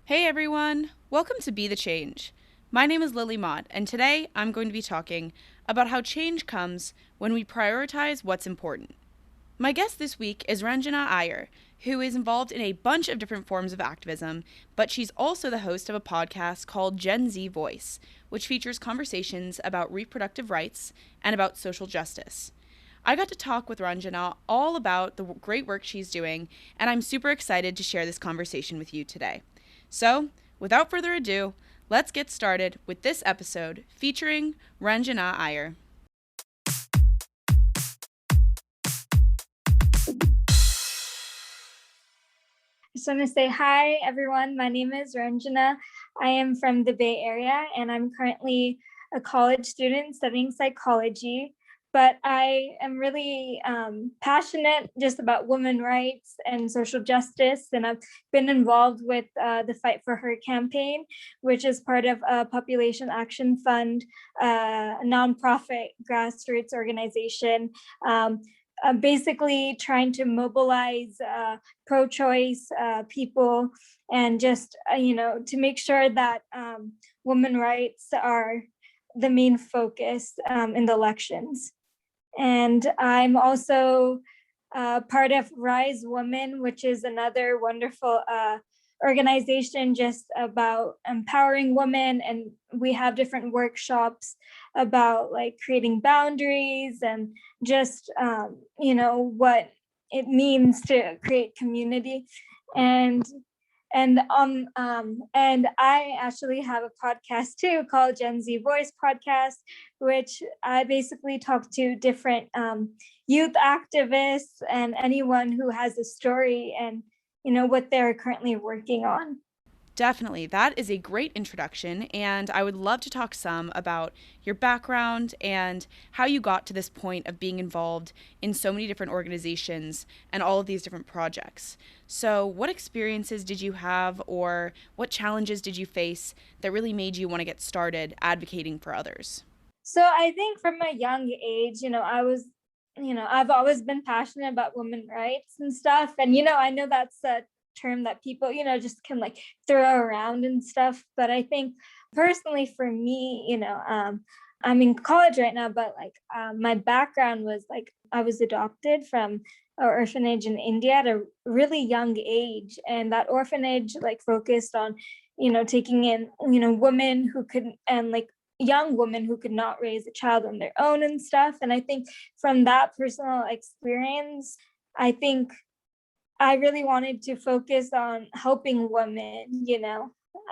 Hey everyone! Welcome to Be the Change. My name is Lily Mott, and today I'm going to be talking about how change comes when we prioritize what's important. My guest this week is Ranjana Iyer, who is involved in a bunch of different forms of activism, but she's also the host of a podcast called Gen Z Voice, which features conversations about reproductive rights and about social justice. I got to talk with Ranjana all about the great work she's doing, and I'm super excited to share this conversation with you today. So, without further ado, let's get started with this episode featuring Ranjana Iyer. Just want to say hi, everyone. My name is Ranjana. I am from the Bay Area, and I'm currently a college student studying psychology. But I am really passionate just about women's rights and social justice, and I've been involved with the Fight for Her campaign, which is part of a Population Action Fund, a nonprofit grassroots organization. Basically trying to mobilize pro-choice people and just to make sure that women rights are the main focus in the elections. And I'm also part of Rise Women, which is another wonderful organization just about empowering women, and we have different workshops about like creating boundaries and just what it means to create community. And I actually have a podcast too called Gen Z Voice Podcast, which I basically talk to different youth activists and anyone who has a story and what they're currently working on. Definitely, that is a great introduction, and I would love to talk some about your background and how you got to this point of being involved in so many different organizations and all of these different projects. So, what experiences did you have, or what challenges did you face that really made you want to get started advocating for others? So I think from a young age, I've always been passionate about women's rights and stuff. And, I know that's a term that people, just can like throw around and stuff. But I think personally for me, I'm in college right now, but like my background was like I was adopted from an orphanage in India at a really young age. And that orphanage like focused on, taking in, women who couldn't, and like young women who could not raise a child on their own and stuff. And I think from that personal experience, I think I really wanted to focus on helping women.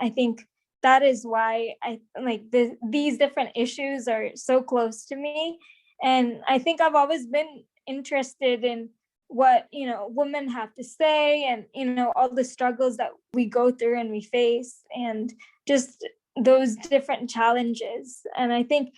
I think that is why I like these different issues are so close to me. And I think I've always been interested in what, women have to say and, all the struggles that we go through and we face and just those different challenges. And I think,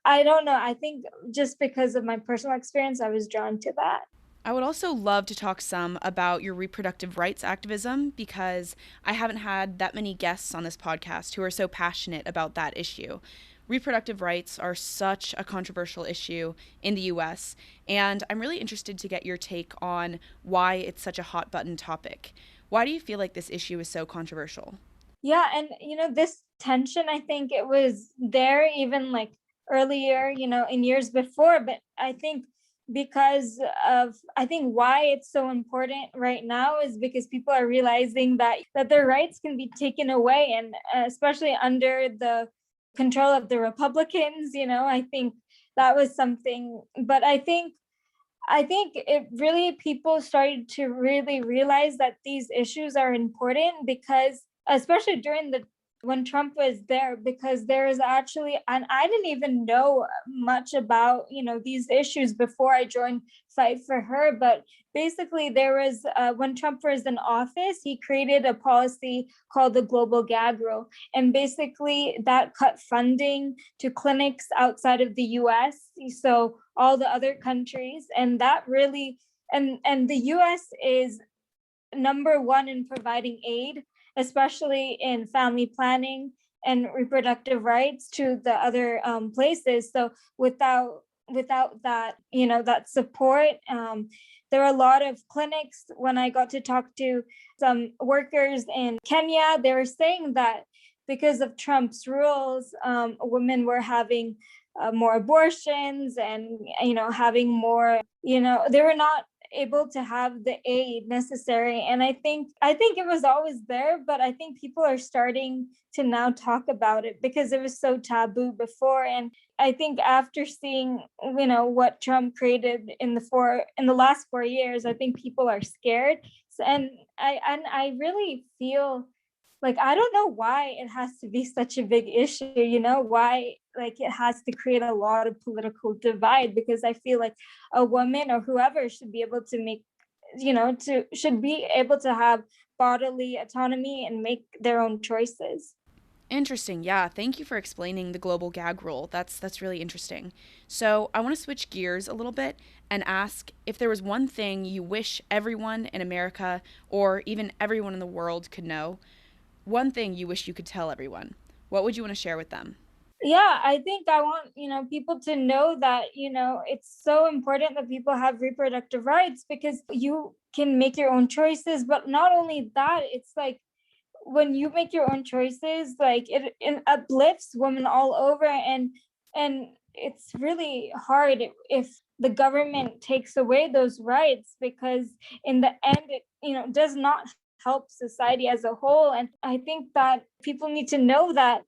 I don't know, I think just because of my personal experience, I was drawn to that. I would also love to talk some about your reproductive rights activism because I haven't had that many guests on this podcast who are so passionate about that issue. Reproductive rights are such a controversial issue in the US, and I'm really interested to get your take on why it's such a hot button topic. Why do you feel like this issue is so controversial? Yeah, and this tension, I think it was there even like earlier, in years before, but I think because of I think why it's so important right now is because people are realizing that their rights can be taken away, and especially under the control of the Republicans. I think that was something, but I think it really people started to really realize that these issues are important because especially during the when Trump was there, because there is actually, and I didn't even know much about these issues before I joined Fight for Her, but basically there was when Trump was in office, he created a policy called the Global Gag Rule, and basically that cut funding to clinics outside of the U.S. So all the other countries, and that really and the US is number one in providing aid, especially in family planning and reproductive rights to the other places. So without without that, that support. There are a lot of clinics. When I got to talk to some workers in Kenya, they were saying that because of Trump's rules, women were having more abortions, and having more, they were not able to have the aid necessary. And I think it was always there, but I think people are starting to now talk about it because it was so taboo before. And I think after seeing, what Trump created in the last 4 years, I think people are scared. And I really feel like, I don't know why it has to be such a big issue, why, like, it has to create a lot of political divide, because I feel like a woman or whoever should be able to make, should be able to have bodily autonomy and make their own choices. Interesting. Yeah, thank you for explaining the global gag rule. That's really interesting. So, I want to switch gears a little bit and ask if there was one thing you wish everyone in America or even everyone in the world could know, one thing you wish you could tell everyone. What would you want to share with them? Yeah, I think I want, people to know that, it's so important that people have reproductive rights, because you can make your own choices. But not only that, it's like, when you make your own choices, like, it uplifts women all over. And it's really hard if the government takes away those rights, because in the end, it, does not help society as a whole. And I think that people need to know that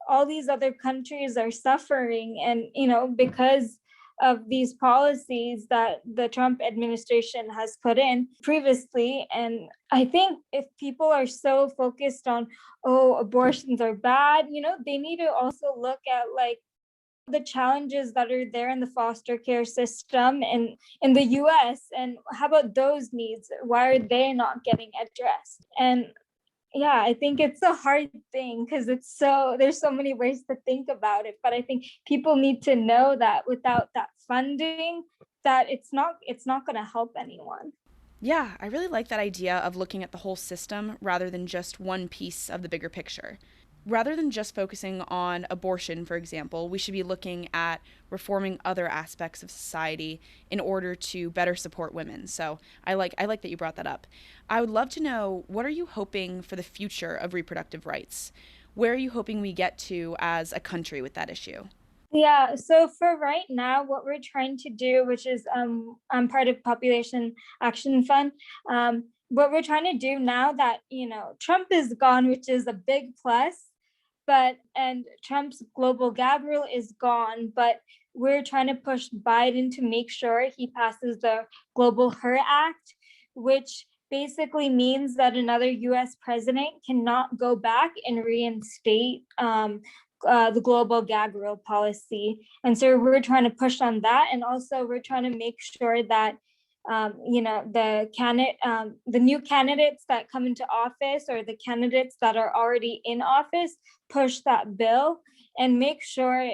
all these other countries are suffering, and because of these policies that the Trump administration has put in previously. And I think if people are so focused on, oh, abortions are bad, they need to also look at, like, the challenges that are there in the foster care system and in the US, and how about those needs? Why are they not getting addressed? And yeah, I think it's a hard thing, because there's so many ways to think about it. But I think people need to know that without that funding, that it's not going to help anyone. Yeah, I really like that idea of looking at the whole system rather than just one piece of the bigger picture. Rather than just focusing on abortion, for example, we should be looking at reforming other aspects of society in order to better support women. So I like that you brought that up. I would love to know, what are you hoping for the future of reproductive rights? Where are you hoping we get to as a country with that issue? Yeah, so for right now, what we're trying to do, which is, I'm part of Population Action Fund. What we're trying to do now that, Trump is gone, which is a big plus, and Trump's global gag rule is gone, but we're trying to push Biden to make sure he passes the Global Her Act, which basically means that another US president cannot go back and reinstate, the global gag rule policy. And so we're trying to push on that. And also, we're trying to make sure that, the new candidates that come into office, or the candidates that are already in office, push that bill and make sure,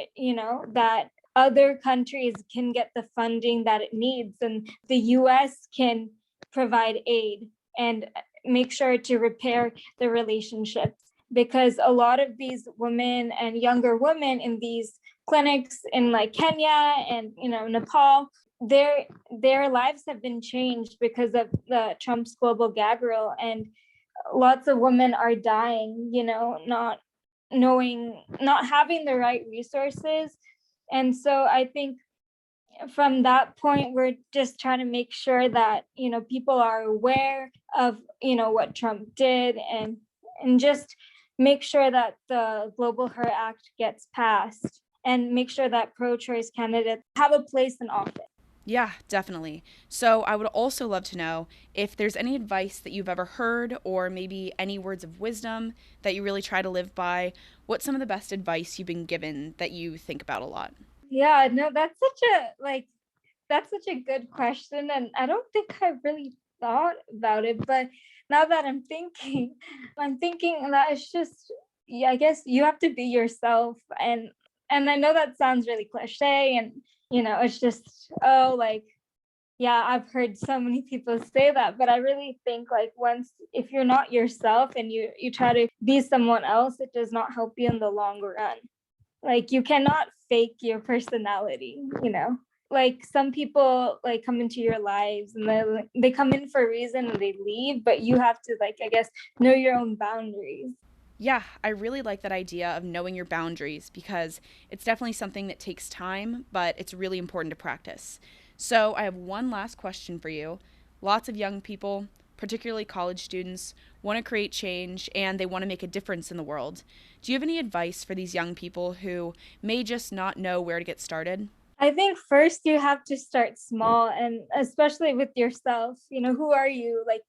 that other countries can get the funding that it needs, and the US can provide aid and make sure to repair the relationships, because a lot of these women and younger women in these clinics in, like, Kenya and, Nepal, their lives have been changed because of the Trump's global gag rule. And lots of women are dying, not having the right resources. And so I think from that point, we're just trying to make sure that, people are aware of, what Trump did, and just make sure that the Global Her Act gets passed, and make sure that pro-choice candidates have a place in office. Yeah, definitely. So, I would also love to know if there's any advice that you've ever heard, or maybe any words of wisdom that you really try to live by. What's some of the best advice you've been given that you think about a lot? Yeah, no, that's such a good question, and I don't think I really thought about it. But now that I'm thinking that it's just, yeah, I guess you have to be yourself. And I know that sounds really cliche, and it's just, oh, like, yeah, I've heard so many people say that. But I really think, like, once, if you're not yourself and you try to be someone else, it does not help you in the long run. Like, you cannot fake your personality. like some people like come into your lives and they come in for a reason and they leave, but you have to, like, I guess, know your own boundaries. Yeah, I really like that idea of knowing your boundaries because it's definitely something that takes time, but it's really important to practice. So, I have one last question for you. Lots of young people, particularly college students, want to create change and they want to make a difference in the world. Do you have any advice for these young people who may just not know where to get started? I think first you have to start small, and especially with yourself. Who are you? Like,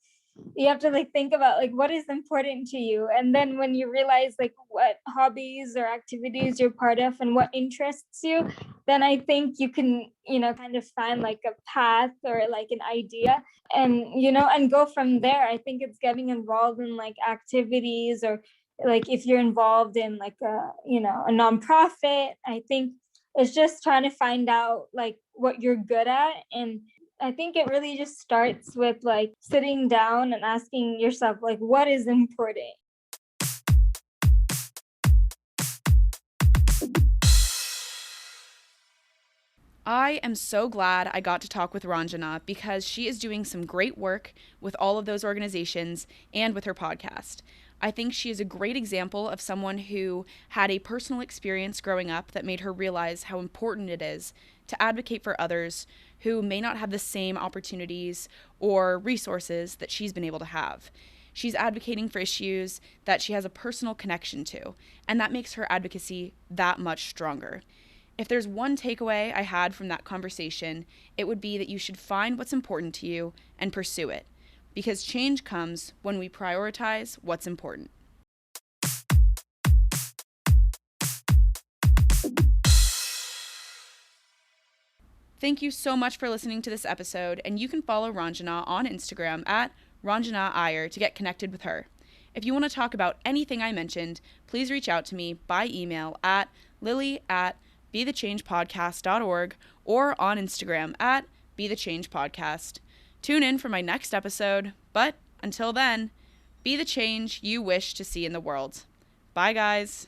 you have to like think about like what is important to you, and then when you realize like what hobbies or activities you're part of and what interests you, then I think you can, kind of find like a path or like an idea, and go from there. I think it's getting involved in like activities, or like if you're involved in like a nonprofit, I think it's just trying to find out like what you're good at. And I think it really just starts with like sitting down and asking yourself like what is important. I am so glad I got to talk with Ranjana because she is doing some great work with all of those organizations and with her podcast. I think she is a great example of someone who had a personal experience growing up that made her realize how important it is to advocate for others who may not have the same opportunities or resources that she's been able to have. She's advocating for issues that she has a personal connection to, and that makes her advocacy that much stronger. If there's one takeaway I had from that conversation, it would be that you should find what's important to you and pursue it, because change comes when we prioritize what's important. Thank you so much for listening to this episode, and you can follow Ranjana on Instagram at Ranjana Iyer to get connected with her. If you want to talk about anything I mentioned, please reach out to me by email at lily@bethechangepodcast.org or on Instagram at bethechangepodcast. Tune in for my next episode, but until then, be the change you wish to see in the world. Bye, guys.